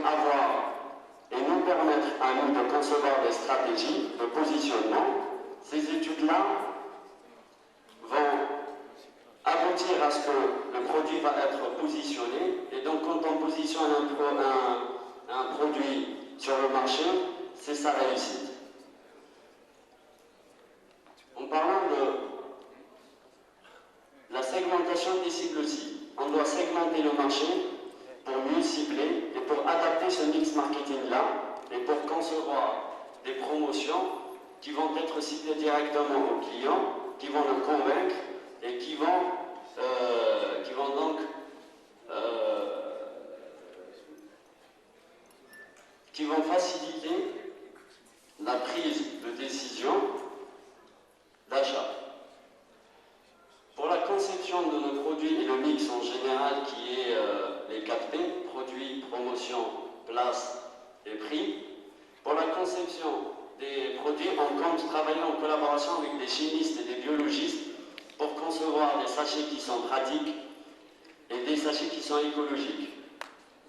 et nous permettre à nous de concevoir des stratégies de positionnement. Ces études-là vont aboutir à ce que le produit va être positionné. Et donc quand on positionne un produit sur le marché, c'est sa réussite. En parlant de la segmentation des cibles aussi, on doit segmenter le marché pour mieux cibler et pour adapter ce mix marketing-là et pour concevoir des promotions qui vont être ciblées directement aux clients, qui vont le convaincre et qui vont faciliter la prise de décision d'achat. Pour la conception de nos produits et le mix en général qui est les 4P, produits, promotion, place et prix, pour la conception des produits, on compte travailler en collaboration avec des chimistes et des biologistes pour concevoir des sachets qui sont pratiques et des sachets qui sont écologiques.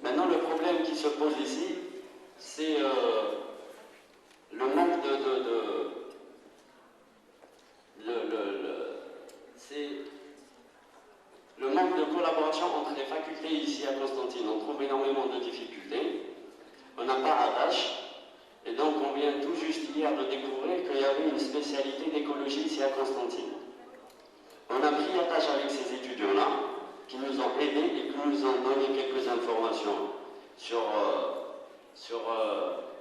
Maintenant, le problème qui se pose ici, c'est le manque le manque de collaboration entre les facultés ici à Constantine. On trouve énormément de difficultés, on n'a pas attache, et donc on vient toujours fiers de découvrir qu'il y avait une spécialité d'écologie ici à Constantine. On a pris attache avec ces étudiants-là, qui nous ont aidés et qui nous ont donné quelques informations sur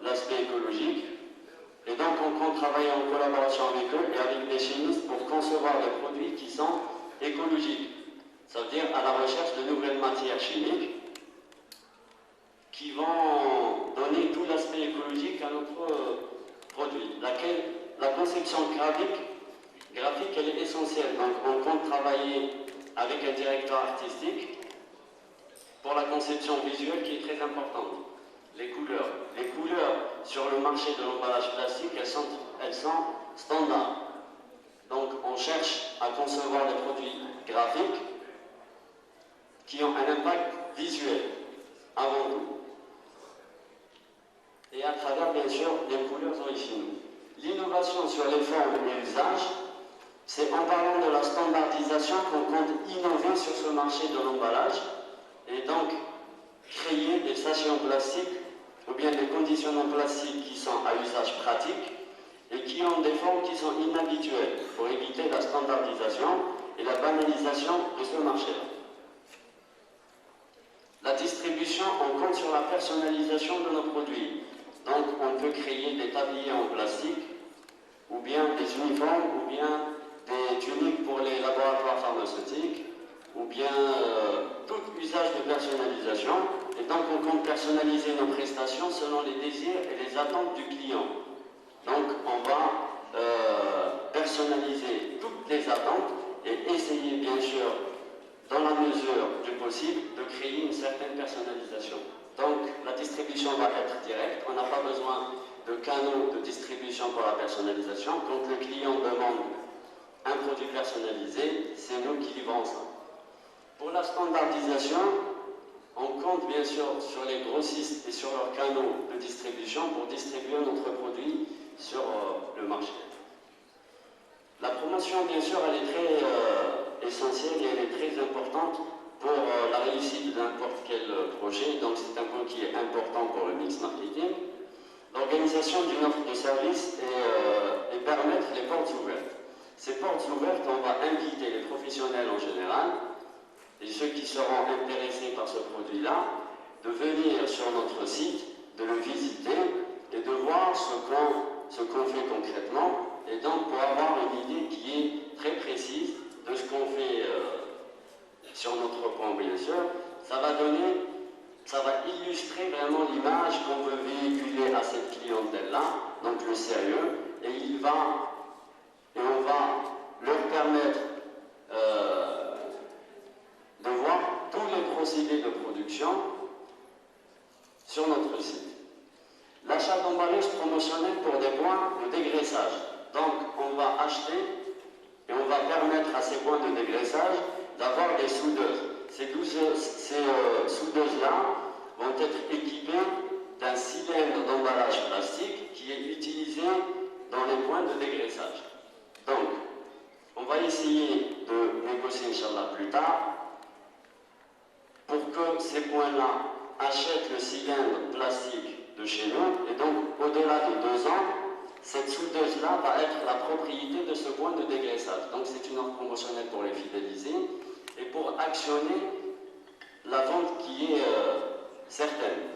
l'aspect écologique. Et donc on compte travailler en collaboration avec eux et avec des chimistes pour concevoir des produits qui sont écologiques. Ça veut dire à la recherche de nouvelles matières chimiques qui vont donner tout l'aspect écologique à notre produit. La conception graphique, elle est essentielle. Donc on compte travailler avec un directeur artistique pour la conception visuelle qui est très importante. Les couleurs. Les couleurs sur le marché de l'emballage plastique, elles sont standards. Donc on cherche à concevoir des produits graphiques qui ont un impact visuel avant tout. Et à travers, bien sûr, des couleurs originales. L'innovation sur les formes et l'usage, c'est en parlant de la standardisation qu'on compte innover sur ce marché de l'emballage et donc créer des sachets en plastique ou bien des conditionnements plastiques qui sont à usage pratique et qui ont des formes qui sont inhabituelles pour éviter la standardisation et la banalisation de ce marché-là. La distribution, on compte sur la personnalisation de nos produits. Donc on peut créer des tabliers en plastique ou bien des uniformes ou bien des tuniques pour les laboratoires pharmaceutiques ou bien tout usage de personnalisation. Et donc on compte personnaliser nos prestations selon les désirs et les attentes du client. Donc on va personnaliser toutes les attentes et essayer bien sûr, dans la mesure du possible, de créer une certaine personnalisation. Donc la distribution va être directe, on n'a pas besoin de canaux de distribution pour la personnalisation. Quand le client demande un produit personnalisé, c'est nous qui livrons ça. Pour la standardisation, on compte bien sûr sur les grossistes et sur leurs canaux de distribution pour distribuer notre produit sur le marché. La promotion, bien sûr, elle est très essentielle et elle est très importante pour la réussite de n'importe quel projet. Donc c'est un point qui est important pour le mix marketing. L'organisation d'une offre de service et permettre les portes ouvertes. Ces portes ouvertes, on va inviter les professionnels en général et ceux qui seront intéressés par ce produit-là, de venir sur notre site, de le visiter et de voir ce qu'on fait concrètement, et donc pour avoir une idée qui est très précise de ce qu'on fait sur notre point, bien sûr, ça va illustrer vraiment l'image qu'on veut véhiculer à cette clientèle-là, donc le sérieux, et on va leur permettre de voir tous les procédés de production sur notre site. L'achat d'emballage promotionnel pour des points de dégraissage. Donc on va acheter et on va permettre à ces points de dégraissage d'avoir des soudeuses. Ces soudeuses-là vont être équipées d'un cylindre d'emballage plastique qui est utilisé dans les points de dégraissage. Donc, on va essayer de négocier, Inch'Allah, plus tard pour que ces points-là achètent le cylindre plastique de chez nous et donc, au-delà de 2 ans, cette soudeuse-là va être la propriété de ce point de dégraissage. Donc, c'est une offre promotionnelle pour les fidéliser et pour actionner la vente qui est certaine.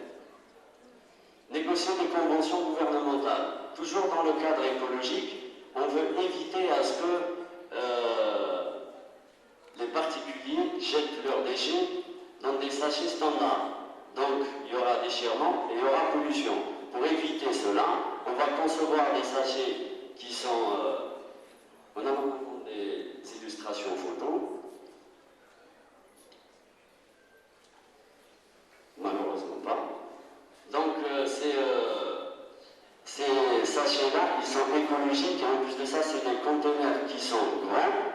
Négocier des conventions gouvernementales. Toujours dans le cadre écologique, on veut éviter à ce que les particuliers jettent leurs déchets dans des sachets standards. Donc, il y aura déchirement et il y aura pollution. Pour éviter cela, on va concevoir des sachets qui sont... on a normalement des illustrations photos. Malheureusement pas. Donc, ces sachets-là, ils sont écologiques et en plus de ça, c'est des conteneurs qui sont grands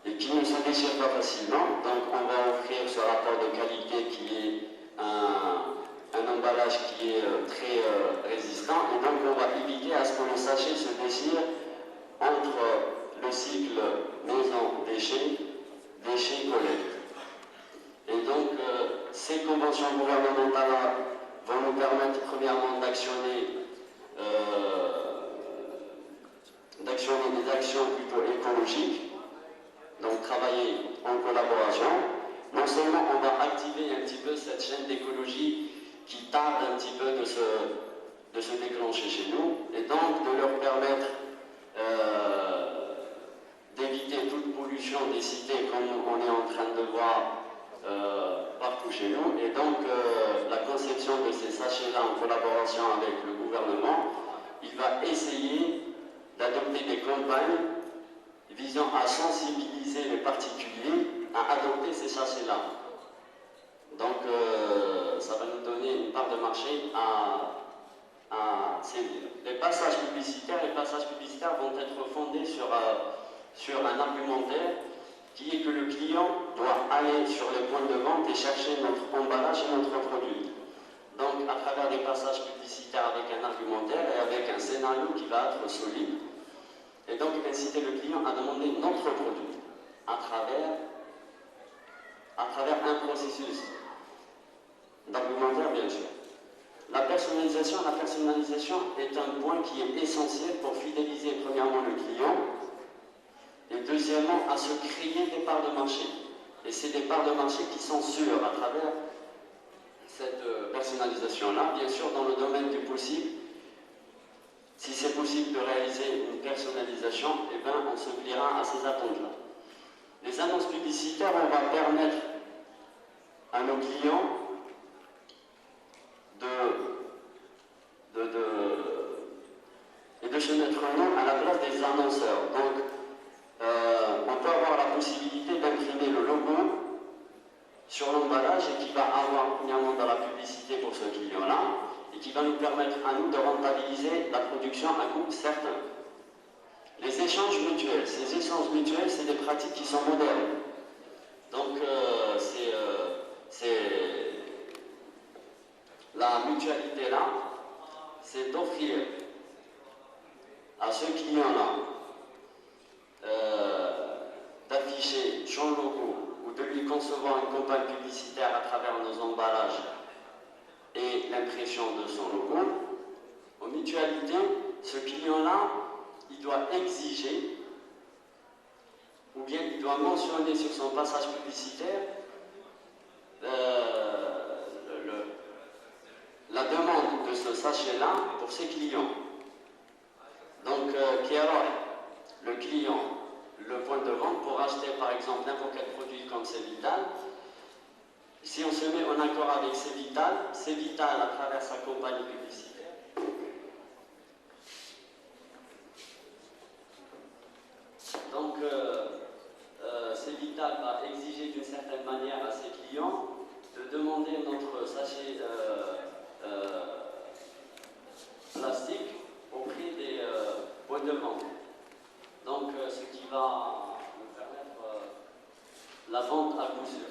et qui ne se déchirent pas facilement. Donc, on va offrir ce rapport de qualité qui est un emballage qui est très résistant et donc on va éviter à ce que le sachet se déchire entre le cycle maison-déchet, déchet-collecte. Et donc ces conventions gouvernementales vont nous permettre premièrement d'actionner écologique, donc travailler en collaboration. Non seulement on va activer un petit peu cette chaîne d'écologie qui tarde un petit peu de se déclencher chez nous, et donc de leur permettre d'éviter toute pollution des cités comme on est en train de voir partout chez nous. Et donc la conception de ces sachets-là en collaboration avec le gouvernement, il va essayer d'adopter des campagnes visant à sensibiliser les particuliers à adopter ces sachets-là. Donc ça va nous donner une part de marché à saisir. Les passages publicitaires vont être fondés sur un argumentaire qui est que le client doit aller sur les points de vente et chercher notre emballage et notre produit. Donc à travers des passages publicitaires avec un argumentaire et avec un scénario qui va être solide, et donc inciter le client à demander notre produit à travers un processus d'argumentaire, bien sûr. La personnalisation est un point qui est essentiel pour fidéliser premièrement le client et deuxièmement à se créer des parts de marché. Et c'est des parts de marché qui sont sûres à travers cette personnalisation-là, bien sûr dans le domaine du possible. Si c'est possible de réaliser une personnalisation, eh bien, on se pliera à ces attentes-là. Les annonces publicitaires, on va permettre à nos clients de se mettre un nom à la place des annonceurs. Donc, on peut avoir la possibilité d'imprimer le logo sur l'emballage et qui va avoir premièrement dans la publicité pour ce client-là et qui va nous permettre à nous de rentabiliser la production à coût certain. Les échanges mutuels. Ces échanges mutuels, c'est des pratiques qui sont modernes. Donc, la mutualité là, c'est d'offrir à ce client-là d'afficher son logo ou de lui concevoir une campagne publicitaire à travers nos emballages et l'impression de son logo. En mutualité, ce client-là, il doit exiger ou bien il doit mentionner sur son passage publicitaire la demande de ce sachet-là pour ses clients. Donc, qui alors le client, le point de vente pour acheter par exemple n'importe quel produit comme Cévital, si on se met en accord avec Cévital à travers sa campagne publicitaire, donc Cévital va exiger d'une certaine manière à ses clients de demander notre sachet plastique au prix des points de vente. Donc ce qui va nous permettre la vente à coup sûr.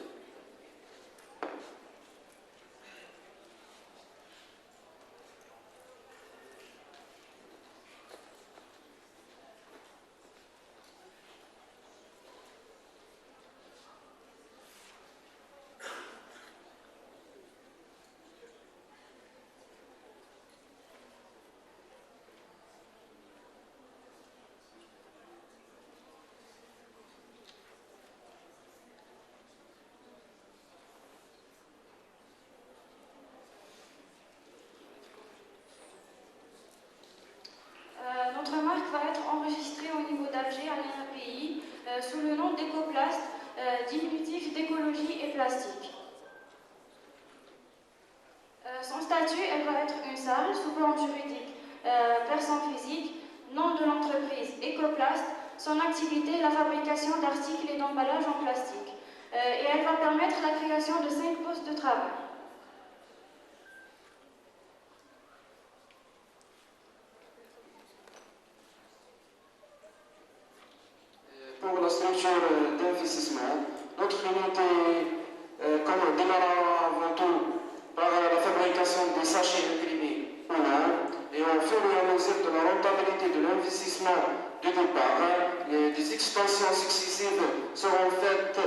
Notre marque va être enregistrée au niveau d'Alger à l'INPI sous le nom d'Ecoplast, diminutif d'écologie et plastique. Son statut, elle va être une salle sous plan juridique, personne physique, nom de l'entreprise Ecoplast, son activité, la fabrication d'articles et d'emballages en plastique. Et elle va permettre la création de 5 postes de travail. Pour la structure d'investissement, notre unité démarre avant tout par la fabrication des sachets imprimés en Inde et au fur et à mesure de la rentabilité de l'investissement de départ, des expansions successives seront faites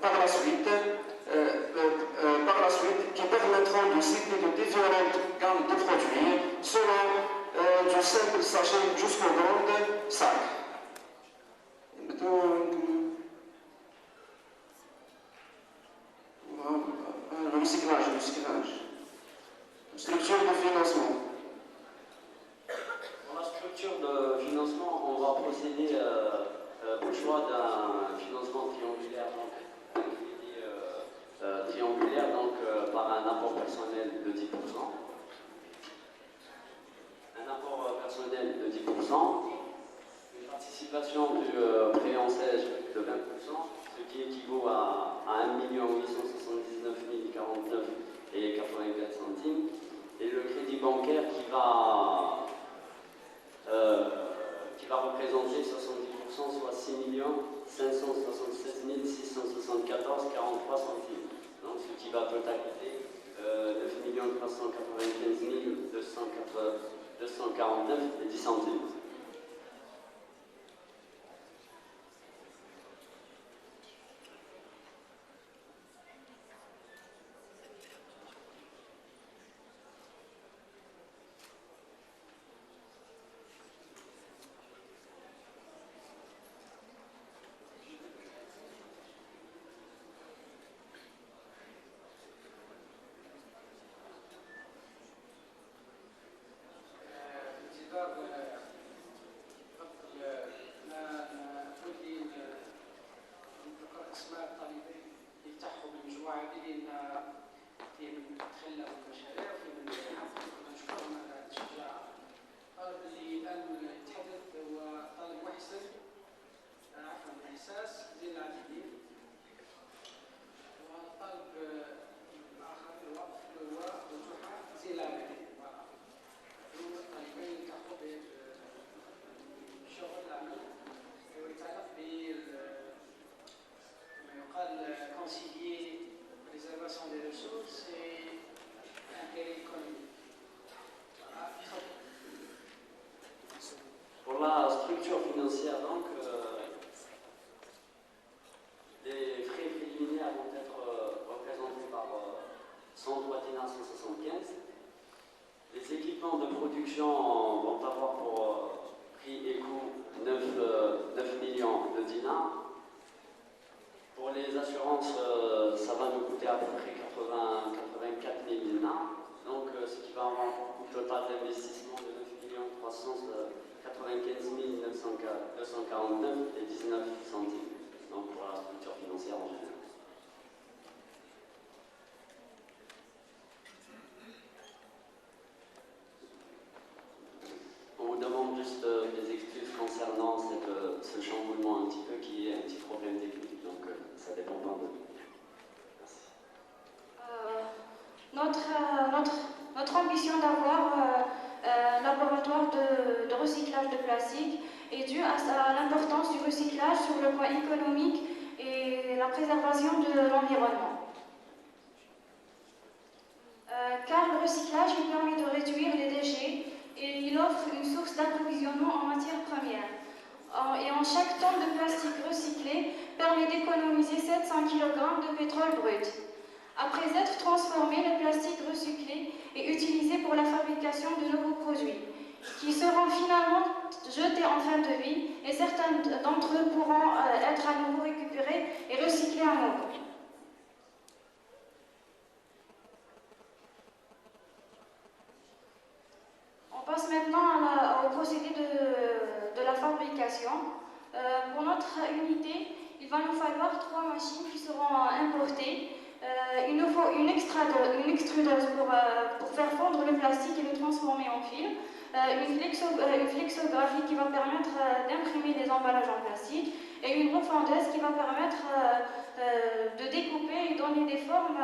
par la suite qui permettront de cibler de différentes gammes de produits selon du simple sachet jusqu'au grand sac. participation du préant sèche de 20%, ce qui équivaut à 1 879 049 et 84 centimes, et le crédit bancaire qui va représenter 70%, soit 6 576 674 43 centimes. Donc ce qui va totaliser 9 395 249 et 10 centimes. Pour la structure financière, donc, les frais préliminaires vont être représentés par 103 dinars 175. Les équipements de production vont avoir pour prix et coût 9 millions de dinars. Pour les assurances, ça va nous coûter à peu près 84 000 dinars. Donc, ce qui va avoir un coût total d'investissement de 9 395 249 et 19 centimes. Donc, pour la structure financière en général. On vous demande juste des excuses concernant ce chamboulement un petit peu qui est un petit problème technique. Donc, ça dépend pas de nous. Merci. Notre ambition d'avoir un laboratoire de recyclage de plastique est due à l'importance du recyclage sur le plan économique et la préservation de l'environnement. Car le recyclage il permet de réduire les déchets et il offre une source d'approvisionnement en matières premières. Et en chaque tonne de plastique recyclé permet d'économiser 700 kg de pétrole brut. Après être transformé, le plastique recyclé est utilisé pour la fabrication de nouveaux produits, qui seront finalement jetés en fin de vie, et certains d'entre eux pourront être à nouveau récupérés et recyclés à nouveau. On passe maintenant au procédé de la fabrication. Pour notre unité, il va nous falloir 3 machines qui seront importées. Il nous faut une extrudeuse pour faire fondre le plastique et le transformer en fil, une flexographie qui va permettre d'imprimer les emballages en plastique et une refondeuse qui va permettre de découper et donner des formes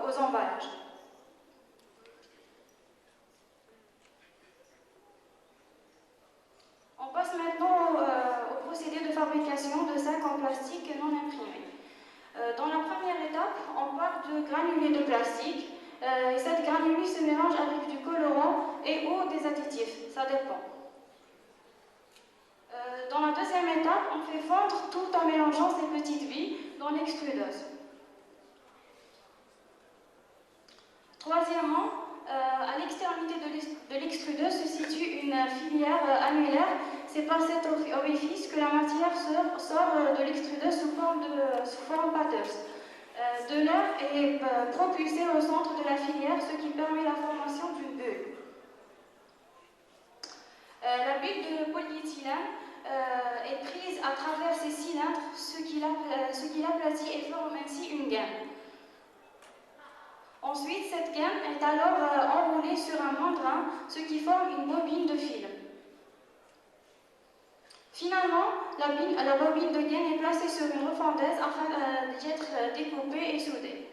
aux emballages. On passe maintenant au procédé de fabrication de sacs en plastique non imprimés. Dans la première étape, on part de granulés de plastique. Et cette granulée se mélange avec du colorant et ou des additifs, ça dépend. Dans la deuxième étape, on fait fondre tout en mélangeant ces petites billes dans l'extrudeuse. Troisièmement, à l'extrémité de l'extrudeuse se situe une filière annulaire. C'est par cet orifice que la matière sort de l'extrudeuse sous forme pâteuse. De l'air est propulsé au centre de la filière, ce qui permet la formation d'une bulle. La bulle de polyéthylène est prise à travers ces cylindres, ce qui l'aplatit et forme ainsi une gaine. Ensuite, cette gaine est alors enroulée sur un mandrin, ce qui forme une bobine de fil. Finalement, la bobine de gaine est placée sur une refendeuse afin d'être découpée et soudée.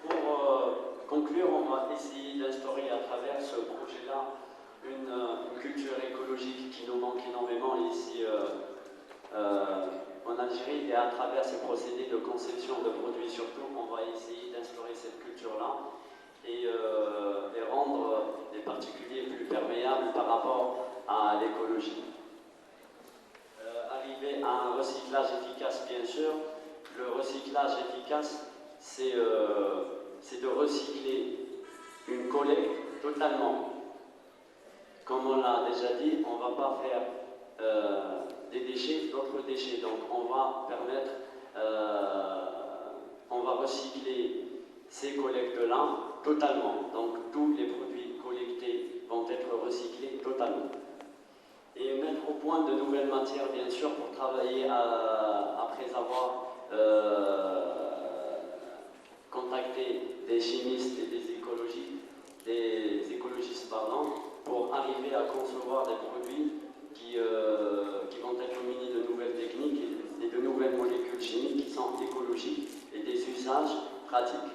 Pour conclure, on va essayer d'instaurer à travers ce projet-là une culture écologique qui nous manque énormément ici en Algérie, et à travers ces procédés de conception de produits surtout, on va essayer d'instaurer cette culture-là et rendre les particuliers plus perméables par rapport à l'écologie. Arriver à un recyclage efficace, bien sûr. Le recyclage efficace, c'est de recycler une collecte totalement. Comme on l'a déjà dit, on ne va pas faire des déchets, d'autres déchets. Donc on va permettre, on va recycler ces collectes-là totalement. Donc tous les produits collectés vont être recyclés totalement. Et mettre au point de nouvelles matières, bien sûr, pour travailler après avoir contacté des chimistes et des écologistes, pour arriver à concevoir des produits qui vont être munis de nouvelles techniques et de nouvelles molécules chimiques qui sont écologiques et des usages pratiques.